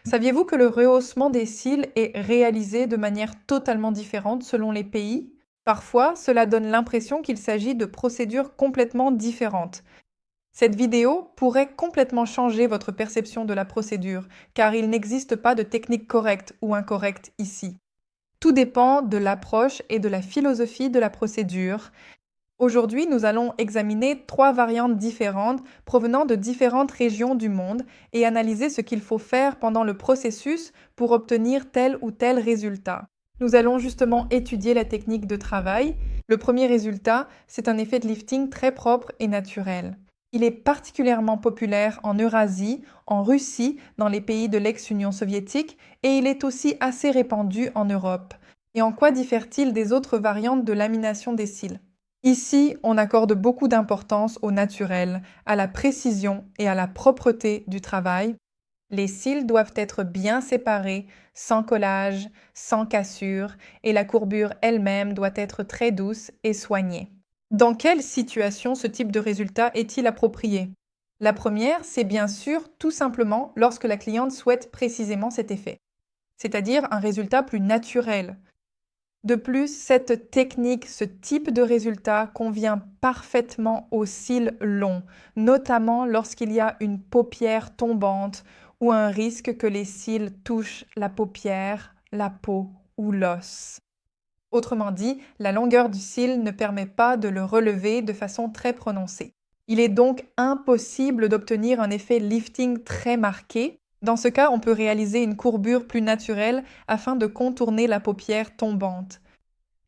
Saviez-vous que le rehaussement des cils est réalisé de manière totalement différente selon les pays? Parfois, cela donne l'impression qu'il s'agit de procédures complètement différentes. Cette vidéo pourrait complètement changer votre perception de la procédure, car il n'existe pas de technique correcte ou incorrecte ici. Tout dépend de l'approche et de la philosophie de la procédure. Aujourd'hui, nous allons examiner 3 variantes différentes provenant de différentes régions du monde et analyser ce qu'il faut faire pendant le processus pour obtenir tel ou tel résultat. Nous allons justement étudier la technique de travail. Le premier résultat, c'est un effet de lifting très propre et naturel. Il est particulièrement populaire en Eurasie, en Russie, dans les pays de l'ex-Union soviétique, et il est aussi assez répandu en Europe. Et en quoi diffère-t-il des autres variantes de lamination des cils? Ici, on accorde beaucoup d'importance au naturel, à la précision et à la propreté du travail. Les cils doivent être bien séparés, sans collage, sans cassure, et la courbure elle-même doit être très douce et soignée. Dans quelle situation ce type de résultat est-il approprié? La première, c'est bien sûr tout simplement lorsque la cliente souhaite précisément cet effet, c'est-à-dire un résultat plus naturel. De plus, cette technique, ce type de résultat convient parfaitement aux cils longs, notamment lorsqu'il y a une paupière tombante ou un risque que les cils touchent la paupière, la peau ou l'os. Autrement dit, la longueur du cil ne permet pas de le relever de façon très prononcée. Il est donc impossible d'obtenir un effet lifting très marqué. Dans ce cas, on peut réaliser une courbure plus naturelle afin de contourner la paupière tombante.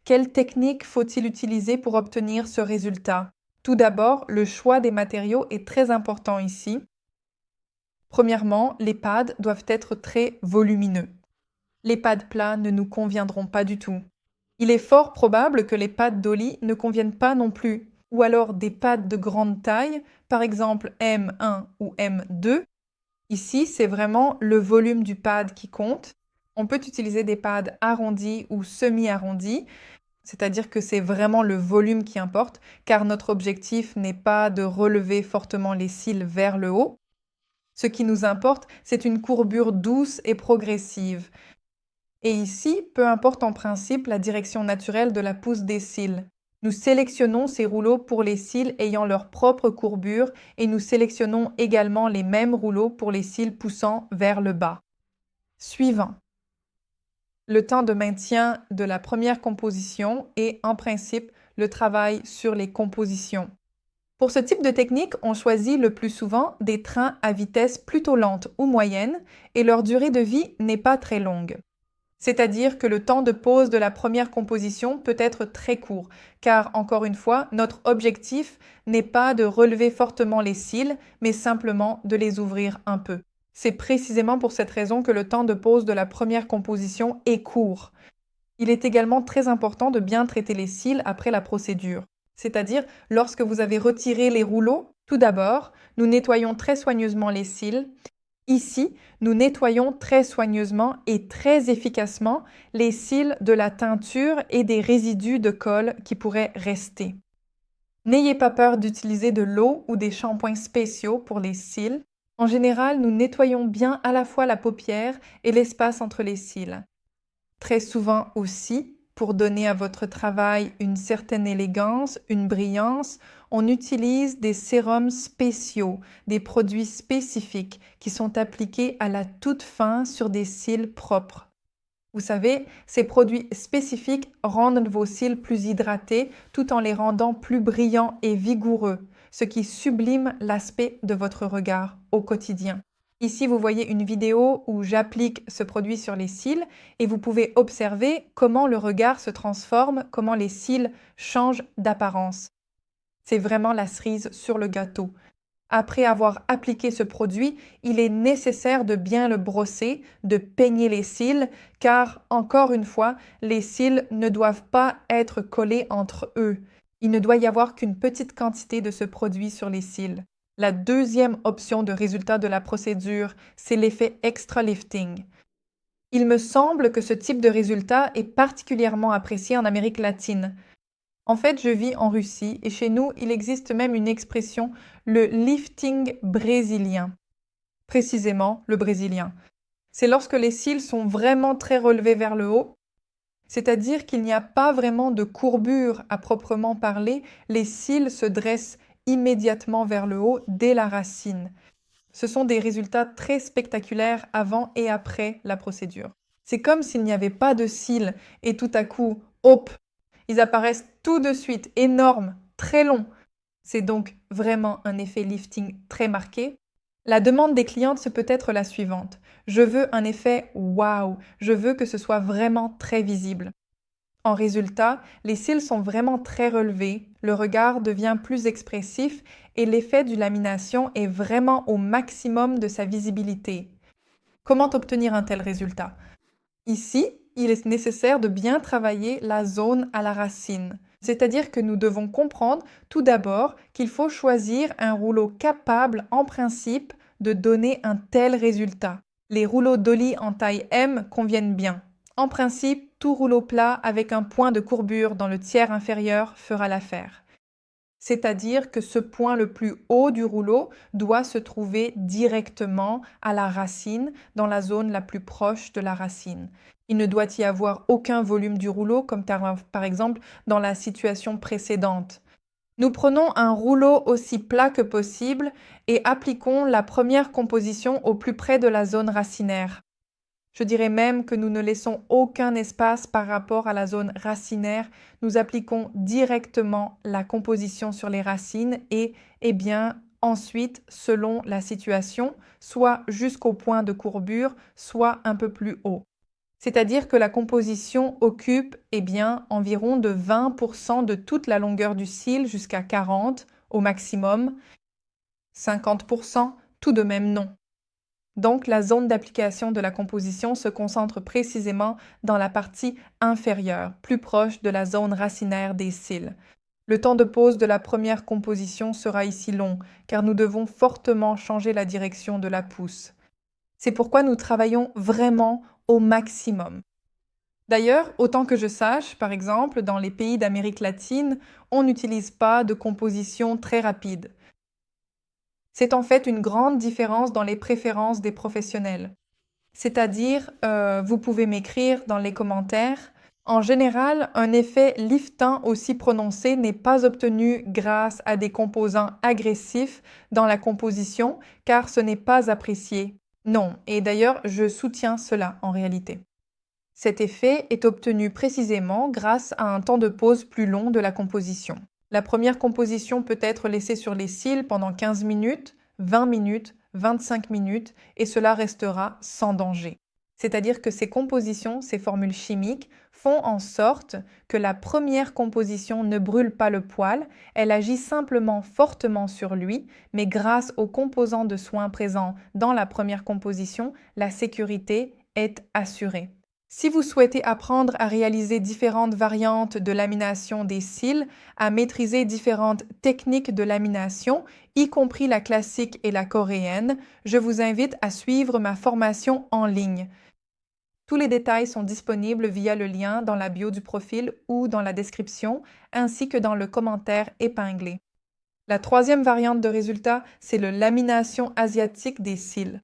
Quelle technique faut-il utiliser pour obtenir ce résultat? Tout d'abord, le choix des matériaux est très important ici. Premièrement, les pads doivent être très volumineux. Les pads plats ne nous conviendront pas du tout. Il est fort probable que les pads Dolly ne conviennent pas non plus, ou alors des pads de grande taille, par exemple M1 ou M2. Ici, c'est vraiment le volume du pad qui compte. On peut utiliser des pads arrondis ou semi-arrondis, c'est-à-dire que c'est vraiment le volume qui importe, car notre objectif n'est pas de relever fortement les cils vers le haut. Ce qui nous importe, c'est une courbure douce et progressive. Et ici, peu importe en principe la direction naturelle de la pousse des cils. Nous sélectionnons ces rouleaux pour les cils ayant leur propre courbure et nous sélectionnons également les mêmes rouleaux pour les cils poussant vers le bas. Suivant. Le temps de maintien de la première composition et, en principe, le travail sur les compositions. Pour ce type de technique, on choisit le plus souvent des trains à vitesse plutôt lente ou moyenne et leur durée de vie n'est pas très longue. C'est-à-dire que le temps de pause de la première composition peut être très court, car encore une fois, notre objectif n'est pas de relever fortement les cils, mais simplement de les ouvrir un peu. C'est précisément pour cette raison que le temps de pause de la première composition est court. Il est également très important de bien traiter les cils après la procédure. C'est-à-dire, lorsque vous avez retiré les rouleaux, tout d'abord, nous nettoyons très soigneusement les cils. Ici, nous nettoyons très soigneusement et très efficacement les cils de la teinture et des résidus de colle qui pourraient rester. N'ayez pas peur d'utiliser de l'eau ou des shampoings spéciaux pour les cils. En général, nous nettoyons bien à la fois la paupière et l'espace entre les cils. Très souvent aussi, pour donner à votre travail une certaine élégance, une brillance, on utilise des sérums spéciaux, des produits spécifiques qui sont appliqués à la toute fin sur des cils propres. Vous savez, ces produits spécifiques rendent vos cils plus hydratés tout en les rendant plus brillants et vigoureux, ce qui sublime l'aspect de votre regard au quotidien. Ici, vous voyez une vidéo où j'applique ce produit sur les cils et vous pouvez observer comment le regard se transforme, comment les cils changent d'apparence. C'est vraiment la cerise sur le gâteau. Après avoir appliqué ce produit, il est nécessaire de bien le brosser, de peigner les cils, car, encore une fois, les cils ne doivent pas être collés entre eux. Il ne doit y avoir qu'une petite quantité de ce produit sur les cils. La deuxième option de résultat de la procédure, c'est l'effet extra lifting. Il me semble que ce type de résultat est particulièrement apprécié en Amérique latine. En fait, je vis en Russie et chez nous, il existe même une expression, le lifting brésilien. Précisément, le brésilien. C'est lorsque les cils sont vraiment très relevés vers le haut, c'est-à-dire qu'il n'y a pas vraiment de courbure à proprement parler, les cils se dressent immédiatement vers le haut dès la racine. Ce sont des résultats très spectaculaires avant et après la procédure. C'est comme s'il n'y avait pas de cils et tout à coup, hop, ils apparaissent tout de suite, énormes, très longs. C'est donc vraiment un effet lifting très marqué. La demande des clientes peut être la suivante. Je veux un effet waouh, je veux que ce soit vraiment très visible. En résultat, les cils sont vraiment très relevés, le regard devient plus expressif et l'effet du lamination est vraiment au maximum de sa visibilité. Comment obtenir un tel résultat? Ici, il est nécessaire de bien travailler la zone à la racine. C'est-à-dire que nous devons comprendre tout d'abord qu'il faut choisir un rouleau capable, en principe, de donner un tel résultat. Les rouleaux Dolly en taille M conviennent bien. En principe, tout rouleau plat avec un point de courbure dans le tiers inférieur fera l'affaire. C'est-à-dire que ce point le plus haut du rouleau doit se trouver directement à la racine, dans la zone la plus proche de la racine. Il ne doit y avoir aucun volume du rouleau, comme par exemple dans la situation précédente. Nous prenons un rouleau aussi plat que possible et appliquons la première composition au plus près de la zone racinaire. Je dirais même que nous ne laissons aucun espace par rapport à la zone racinaire. Nous appliquons directement la composition sur les racines et, ensuite, selon la situation, soit jusqu'au point de courbure, soit un peu plus haut. C'est-à-dire que la composition occupe, environ de 20% de toute la longueur du cil jusqu'à 40% au maximum. 50%, tout de même non. Donc, la zone d'application de la composition se concentre précisément dans la partie inférieure, plus proche de la zone racinaire des cils. Le temps de pause de la première composition sera ici long, car nous devons fortement changer la direction de la pousse. C'est pourquoi nous travaillons vraiment au maximum. D'ailleurs, autant que je sache, par exemple, dans les pays d'Amérique latine, on n'utilise pas de composition très rapide. C'est en fait une grande différence dans les préférences des professionnels. C'est-à-dire, vous pouvez m'écrire dans les commentaires. En général, un effet liftant aussi prononcé n'est pas obtenu grâce à des composants agressifs dans la composition, car ce n'est pas apprécié. Non, et d'ailleurs, je soutiens cela en réalité. Cet effet est obtenu précisément grâce à un temps de pause plus long de la composition. La première composition peut être laissée sur les cils pendant 15 minutes, 20 minutes, 25 minutes, et cela restera sans danger. C'est-à-dire que ces compositions, ces formules chimiques, font en sorte que la première composition ne brûle pas le poil, elle agit simplement fortement sur lui, mais grâce aux composants de soins présents dans la première composition, la sécurité est assurée. Si vous souhaitez apprendre à réaliser différentes variantes de lamination des cils, à maîtriser différentes techniques de lamination, y compris la classique et la coréenne, je vous invite à suivre ma formation en ligne. Tous les détails sont disponibles via le lien dans la bio du profil ou dans la description, ainsi que dans le commentaire épinglé. La troisième variante de résultat, c'est le lamination asiatique des cils.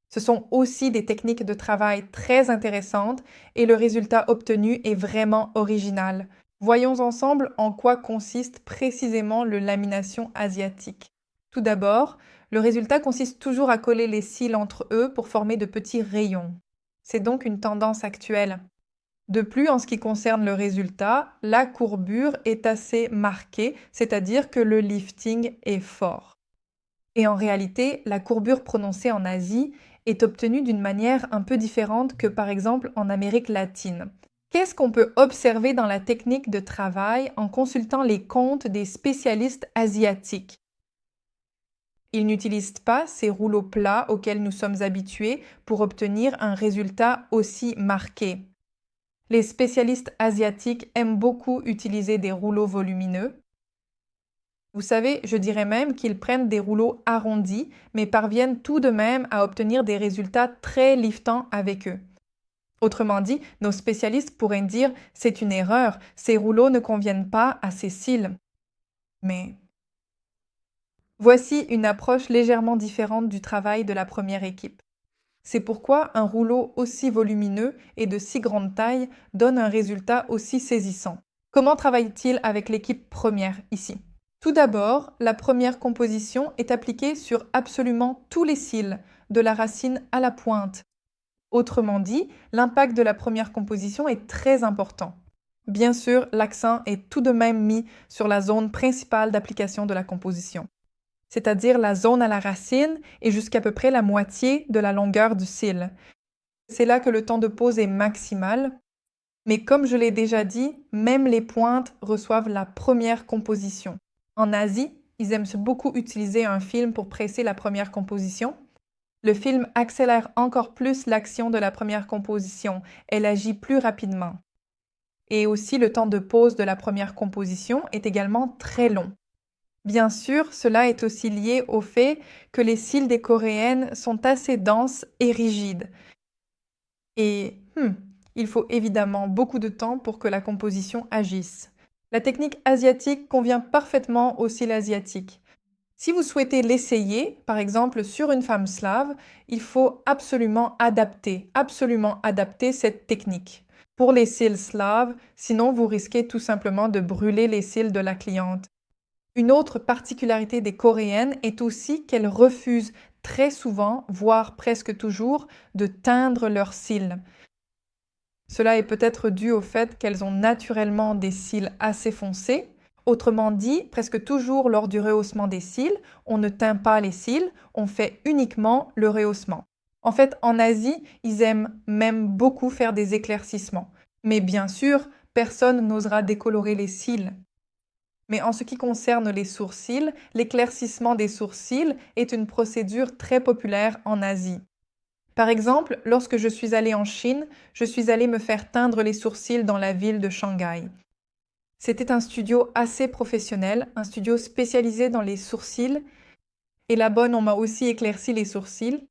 Ce sont aussi des techniques de travail très intéressantes et le résultat obtenu est vraiment original. Voyons ensemble en quoi consiste précisément le lamination asiatique. Tout d'abord, le résultat consiste toujours à coller les cils entre eux pour former de petits rayons. C'est donc une tendance actuelle. De plus, en ce qui concerne le résultat, la courbure est assez marquée, c'est-à-dire que le lifting est fort. Et en réalité, la courbure prononcée en Asie est obtenue d'une manière un peu différente que par exemple en Amérique latine. Qu'est-ce qu'on peut observer dans la technique de travail en consultant les comptes des spécialistes asiatiques? Ils n'utilisent pas ces rouleaux plats auxquels nous sommes habitués pour obtenir un résultat aussi marqué. Les spécialistes asiatiques aiment beaucoup utiliser des rouleaux volumineux. Vous savez, je dirais même qu'ils prennent des rouleaux arrondis, mais parviennent tout de même à obtenir des résultats très liftants avec eux. Autrement dit, nos spécialistes pourraient dire « c'est une erreur, ces rouleaux ne conviennent pas à ces cils ». Mais voici une approche légèrement différente du travail de la première équipe. C'est pourquoi un rouleau aussi volumineux et de si grande taille donne un résultat aussi saisissant. Comment travaille-t-il avec l'équipe première ici? Tout d'abord, la première composition est appliquée sur absolument tous les cils, de la racine à la pointe. Autrement dit, l'impact de la première composition est très important. Bien sûr, l'accent est tout de même mis sur la zone principale d'application de la composition, c'est-à-dire la zone à la racine et jusqu'à peu près la moitié de la longueur du cil. C'est là que le temps de pose est maximal, mais comme je l'ai déjà dit, même les pointes reçoivent la première composition. En Asie, ils aiment beaucoup utiliser un film pour presser la première composition. Le film accélère encore plus l'action de la première composition, elle agit plus rapidement. Et aussi, le temps de pose de la première composition est également très long. Bien sûr, cela est aussi lié au fait que les cils des Coréennes sont assez denses et rigides. Et il faut évidemment beaucoup de temps pour que la composition agisse. La technique asiatique convient parfaitement aux cils asiatiques. Si vous souhaitez l'essayer, par exemple sur une femme slave, il faut absolument adapter cette technique. Pour les cils slaves, sinon vous risquez tout simplement de brûler les cils de la cliente. Une autre particularité des Coréennes est aussi qu'elles refusent très souvent, voire presque toujours, de teindre leurs cils. Cela est peut-être dû au fait qu'elles ont naturellement des cils assez foncés. Autrement dit, presque toujours lors du rehaussement des cils, on ne teint pas les cils, on fait uniquement le rehaussement. En fait, en Asie, ils aiment même beaucoup faire des éclaircissements. Mais bien sûr, personne n'osera décolorer les cils. Mais en ce qui concerne les sourcils, l'éclaircissement des sourcils est une procédure très populaire en Asie. Par exemple, lorsque je suis allée en Chine, je suis allée me faire teindre les sourcils dans la ville de Shanghai. C'était un studio assez professionnel, un studio spécialisé dans les sourcils, et là-bas, on m'a aussi éclairci les sourcils.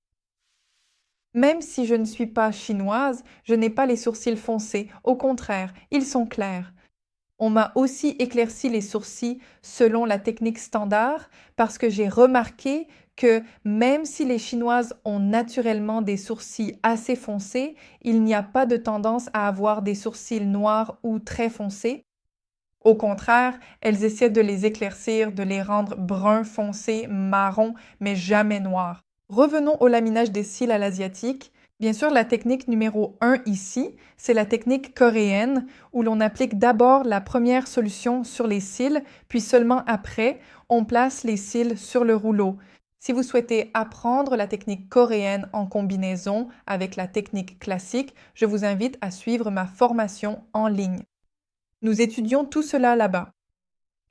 Même si je ne suis pas chinoise, je n'ai pas les sourcils foncés, au contraire, ils sont clairs. On m'a aussi éclairci les sourcils selon la technique standard parce que j'ai remarqué que même si les Chinoises ont naturellement des sourcils assez foncés, il n'y a pas de tendance à avoir des sourcils noirs ou très foncés. Au contraire, elles essaient de les éclaircir, de les rendre bruns foncés, marrons, mais jamais noirs. Revenons au laminage des cils à l'asiatique. Bien sûr, la technique numéro 1 ici, c'est la technique coréenne où l'on applique d'abord la première solution sur les cils, puis seulement après, on place les cils sur le rouleau. Si vous souhaitez apprendre la technique coréenne en combinaison avec la technique classique, je vous invite à suivre ma formation en ligne. Nous étudions tout cela là-bas.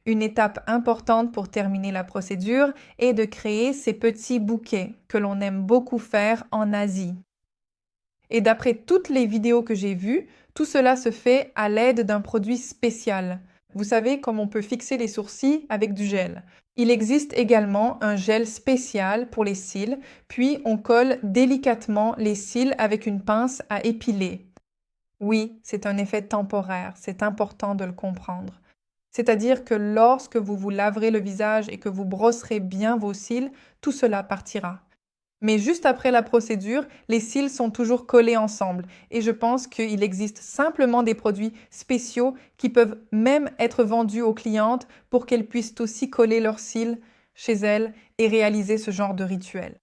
Une étape importante pour terminer la procédure est de créer ces petits bouquets que l'on aime beaucoup faire en Asie. Et d'après toutes les vidéos que j'ai vues, tout cela se fait à l'aide d'un produit spécial. Vous savez, comme on peut fixer les sourcils avec du gel. Il existe également un gel spécial pour les cils, puis on colle délicatement les cils avec une pince à épiler. Oui, c'est un effet temporaire, c'est important de le comprendre. C'est-à-dire que lorsque vous vous laverez le visage et que vous brosserez bien vos cils, tout cela partira. Mais juste après la procédure, les cils sont toujours collés ensemble et je pense qu'il existe simplement des produits spéciaux qui peuvent même être vendus aux clientes pour qu'elles puissent aussi coller leurs cils chez elles et réaliser ce genre de rituel.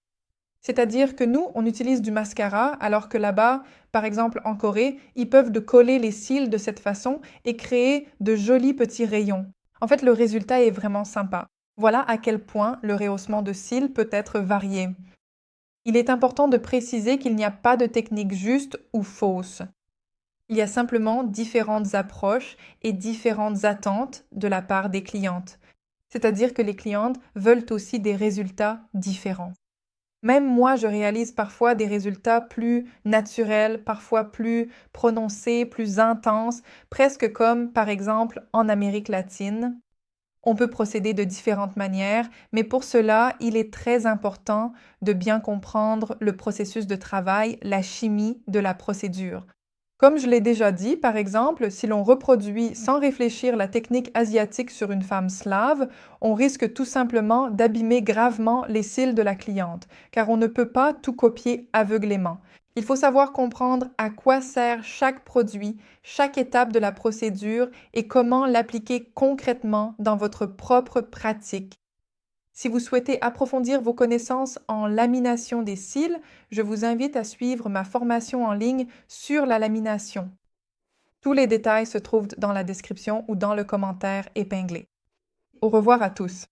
C'est-à-dire que nous, on utilise du mascara, alors que là-bas, par exemple en Corée, ils peuvent coller les cils de cette façon et créer de jolis petits rayons. En fait, le résultat est vraiment sympa. Voilà à quel point le rehaussement de cils peut être varié. Il est important de préciser qu'il n'y a pas de technique juste ou fausse. Il y a simplement différentes approches et différentes attentes de la part des clientes. C'est-à-dire que les clientes veulent aussi des résultats différents. Même moi, je réalise parfois des résultats plus naturels, parfois plus prononcés, plus intenses, presque comme par exemple en Amérique latine. On peut procéder de différentes manières, mais pour cela, il est très important de bien comprendre le processus de travail, la chimie de la procédure. Comme je l'ai déjà dit, par exemple, si l'on reproduit sans réfléchir la technique asiatique sur une femme slave, on risque tout simplement d'abîmer gravement les cils de la cliente, car on ne peut pas tout copier aveuglément. Il faut savoir comprendre à quoi sert chaque produit, chaque étape de la procédure et comment l'appliquer concrètement dans votre propre pratique. Si vous souhaitez approfondir vos connaissances en lamination des cils, je vous invite à suivre ma formation en ligne sur la lamination. Tous les détails se trouvent dans la description ou dans le commentaire épinglé. Au revoir à tous.